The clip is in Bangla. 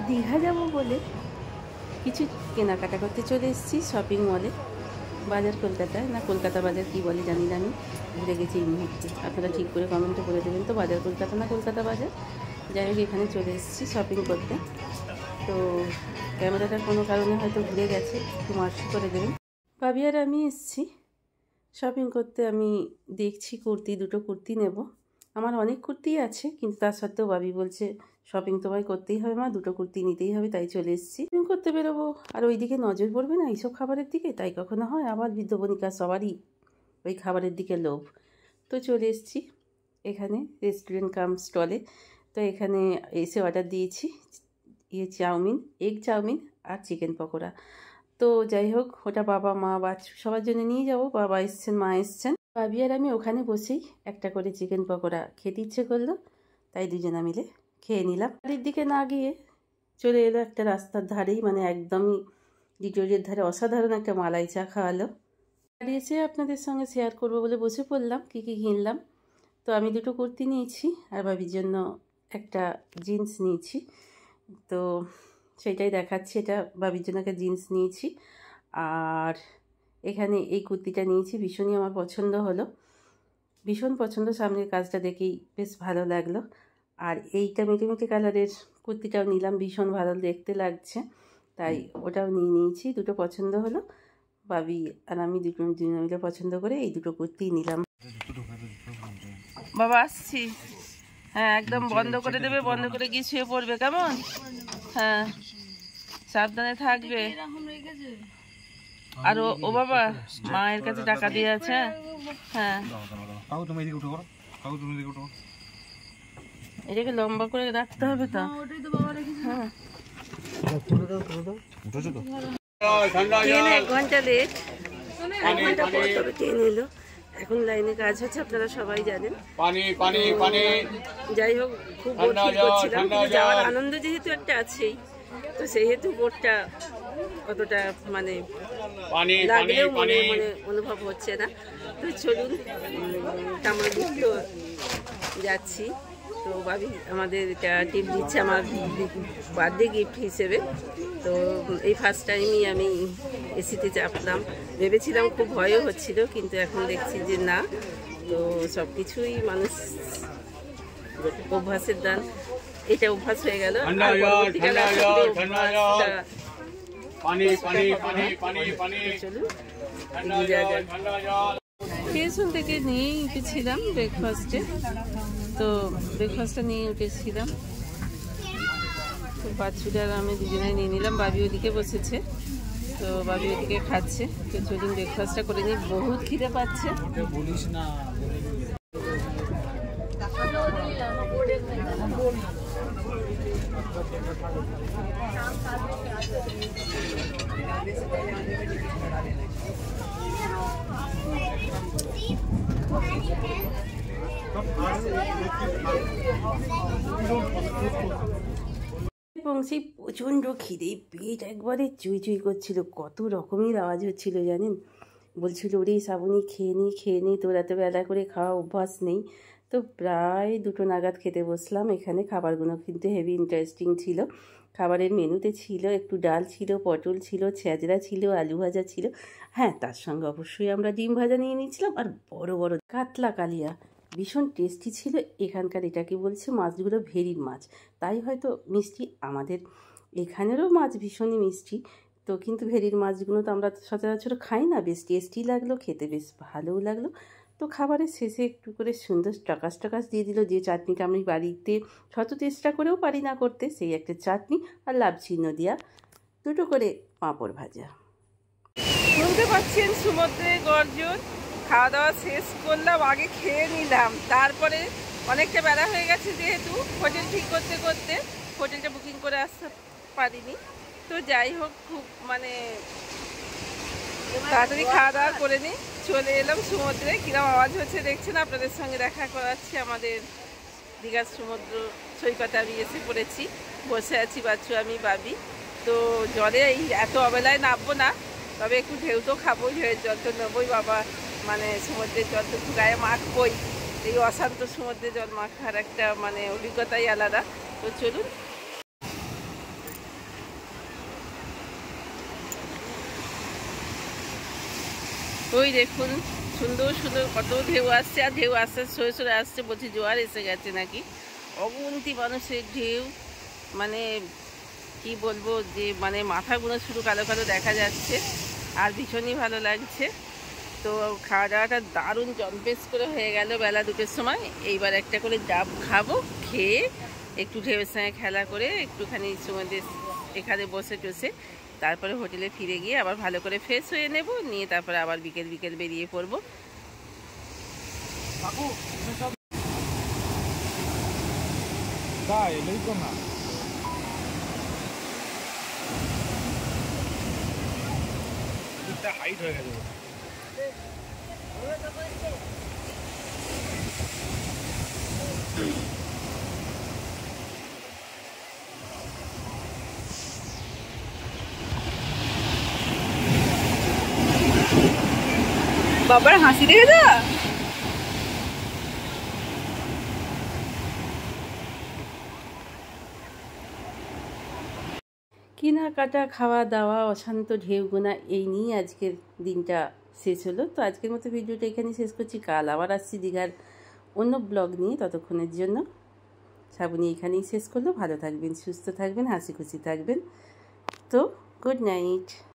দীঘা যাব বলে কিছু কেনাকাটা করতে চলে এসেছি শপিং মলে। বাজার কলকাতায়, না কলকাতা বাজার কি বলে জানি না, আমি ভুলে গেছি এই মুহূর্তে। আপনারা ঠিক করে কমেন্টে করে দেবেন তো বাজার কলকাতা না কলকাতা বাজার। যাই হোক, এখানে চলে এসেছি শপিং করতে। তো ক্যামেরাটার কোনো কারণে হয়তো ভুলে গেছে, একটু মার্সি করে দেবেন। ভাবি আর আমি এসেছি শপিং করতে। আমি দেখছি দুটো কুর্তি নেব। আমার অনেক কুর্তি আছে, কিন্তু তার সত্ত্বেও ভাবি বলছে শপিং তোমায় করতেই হবে মা, দুটো কুর্তি নিতেই হবে, তাই চলে এসেছি। শপিং করতে বেরোবো, আর ওই দিকে নজর পড়বে না এইসব খাবারের দিকে, তাই কখনো হয়। আবার বৃদ্ধবনিকা সবারই ওই খাবারের দিকে লোভ। তো চলে এসেছি এখানে রেস্টুরেন্ট কাম স্টলে। তো এখানে এসে অর্ডার দিয়েছি চাউমিন, এগ চাউমিন আর চিকেন পকোড়া। তো যাই হোক, ওটা বাবা মা বাচ্চা সবার জন্য নিয়ে যাব। বাবা এসছেন, মা এসছেন, ভাবি আর আমি ওখানে বসেই একটা করে চিকেন পকোড়া খেতে ইচ্ছে করলো, তাই দুজনা মিলে খেয়ে নিলাম। বাড়ির দিকে না গিয়ে চলে এলো একটা রাস্তার ধারেই, মানে একদমই ডিটোরিয়ার ধারে অসাধারণ একটা মালাই চা খাওয়ালো। বাড়ি এসে আপনাদের সঙ্গে শেয়ার করবো বলে বসে পড়লাম কী কী কিনলাম। তো আমি দুটো কুর্তি নিয়েছি আর ভাবির জন্য একটা জিন্স নিয়েছি। তো সেটাই দেখাচ্ছি, এটা ভাবির জন্য একটা জিন্স নিয়েছি। আর এখানে এই কুর্তিটা নিয়েছি, ভীষণই আমার পছন্দ হলো, ভীষণ পছন্দ। সামনের কাজটা দেখেই বেশ ভালো লাগলো। আর এইটা মিটিমিটি কালারের কুর্তিটাও নিলাম, ভীষণ ভালো দেখতে লাগছে, তাই ওটাও নিয়ে নিয়েছি। দুটো পছন্দ হলো, ভাবি আর আমি দুজন মিলে পছন্দ করে এই দুটো কুর্তিই নিলাম। বাবা আসছি, হ্যাঁ একদম বন্ধ করে দেবে, বন্ধ করে গিয়ে শুয়ে পড়বে, কেমন? হ্যাঁ সাবধানে থাকবে। আর ও বাবা মায়ের কাছে টাকা দিয়ে আছে। হ্যাঁ এটাকে লম্বা করে রাখতে হবে তো। হ্যাঁ এক ঘন্টা লেট, এক ঘন্টা পর তবে ট্রেন এলো। এখন লাইনে কাজ হচ্ছে, আপনারা সবাই জানেন। যাই হোক, খুব বোট ফিল করছিলাম, যাওয়ার আনন্দ যেহেতু একটা আছেই, তো সেহেতু বোটটা অতটা মানে লাগলেও মনে মনে অনুভব হচ্ছে না। তো চলুন, আমরা তো যাচ্ছি। তো ভাবি আমাদের এটা টিপ দিচ্ছে আমার বার্থডে গিফট হিসেবে। তো এই ফার্স্ট টাইমই আমি এসিতে চাপলাম, ভেবেছিলাম খুব ভয়ও হচ্ছিল, কিন্তু এখন দেখছি যে না। তো সব কিছুই মানুষ অভ্যাসের দান, এটা অভ্যাস হয়ে গেল। স্টেশন থেকে নিয়েই উঠেছিলাম ব্রেকফাস্টে, তো ব্রেকফাস্টটা নিয়ে উঠেছিলাম। তো বাচ্চুটা আমি দুজনে নিয়ে নিলাম, বাবি ওদিকে বসেছে, তো বাবি ওদিকে খাচ্ছে। তো চলুন ব্রেকফাস্টটা করে নিই, বহুত খিদে পাচ্ছে। এবং সেই প্রচণ্ড খিদে, পেট একবারে চুই চুই করছিল, কত রকমের আওয়াজ হচ্ছিল জানেন। বলছিল ওরে শ্রাবণী খেয়ে নি, তোর এত বেলা করে খাওয়া অভ্যাস নেই। তো প্রায় 2টো নাগাদ খেতে বসলাম। এখানে খাবারগুলো কিন্তু হেভি ইন্টারেস্টিং ছিল। খাবারের মেনুতে ছিল একটু ডাল ছিল, পটল ছিল, ছেঁচড়া ছিল, আলু ভাজা ছিল, হ্যাঁ তার সঙ্গে অবশ্যই আমরা ডিম ভাজা নিয়ে নিয়েছিলাম, আর বড় বড় কাতলা কালিয়া, ভীষণ টেস্টি ছিল। এখানকার এটাকে বলছে মাছগুলো ভেরির মাছ, তাই হয়তো মিষ্টি। আমাদের এখানেরও মাছ ভীষণই মিষ্টি, তো কিন্তু ভেরির মাছগুলো তো আমরা সচরাচর খাই না। বেশ টেস্টি লাগলো, খেতে বেশ ভালোও লাগলো। তো খাবারের শেষে একটু করে সুন্দর টাকাস দিয়ে দিল, যে চাটনিটা আমি বাড়িতে শত চেষ্টা করেও পারি না করতে, সেই একটা চাটনি, আর লাভ চিহ্ন দিয়া 2টো করে পাঁপড় ভাজা। শুনতে পাচ্ছেন সমুদ্রের গর্জন। খাওয়া দাওয়া শেষ করলাম, আগে খেয়ে নিলাম, তারপরে অনেকটা বেলা হয়ে গেছে যেহেতু হোটেল ঠিক করতে করতে হোটেলটা বুকিং করে আসতে পারিনি। তো যাই হোক, খুব মানে তাড়াতাড়ি খাওয়া দাওয়া করে নিই, চলে এলাম সমুদ্রে। কিরম আওয়াজ হচ্ছে দেখছেন, আপনাদের সঙ্গে দেখা করাচ্ছি। আমাদের দীঘার সমুদ্র সৈকতে আমি এসে পড়েছি, বসে আছি বাচ্চু আমি বাবি। তো জলে এই এত অবেলায় নামবো না, তবে একটু ঢেউ তো খাবোই, ঢেউয়ের জল তো নেবোই বাবা, মানে সমুদ্রের জল তো গায়ে মাখবই। এই অশান্ত সমুদ্রে জল মাখার একটা মানে অভিজ্ঞতাই আলাদা। তো চলুন ওই দেখুন সুন্দর সুন্দর কত ঢেউ আসছে, আর ঢেউ আস্তে সরে সরে আসছে, বলছি জোয়ার এসে গেছে নাকি। অগুন্তি মানুষের ঢেউ, মানে কি বলবো, যে মানে মাথাগুলো শুধু কালো কালো দেখা যাচ্ছে, আর ভীষণই ভালো লাগছে। তো খাওয়া দাওয়াটা দারুণ জম্পেস করে হয়ে গেল বেলা 2টের সময়। এইবার একটা করে ডাব খাবো, খেয়ে একটু ঢেউয়ের সঙ্গে খেলা করে একটুখানি সময় এখানে বসে টসে তারপরে হোটেলে ফিরে গিয়ে আবার ভালো করে ফ্রেশ হয়ে নেব, নিয়ে তারপরে আবার বিকেল বিকেল বেরিয়ে পড়বো। হাইট হয়ে গেছে। বাবার হাসি দেখে যা। কেনাকাটা, খাওয়া দাওয়া, অশান্ত ঢেউগোনা, এই নিয়ে আজকের দিনটা শেষ হলো। তো আজকের মতো ভিডিওটা এখানেই শেষ করছি। কাল আবার আসছি দীঘার অন্য ব্লগ নিয়ে। ততক্ষণের জন্য শ্রাবণী এখানেই শেষ করলো। ভালো থাকবেন, সুস্থ থাকবেন, হাসি খুশি থাকবেন। তো গুড নাইট।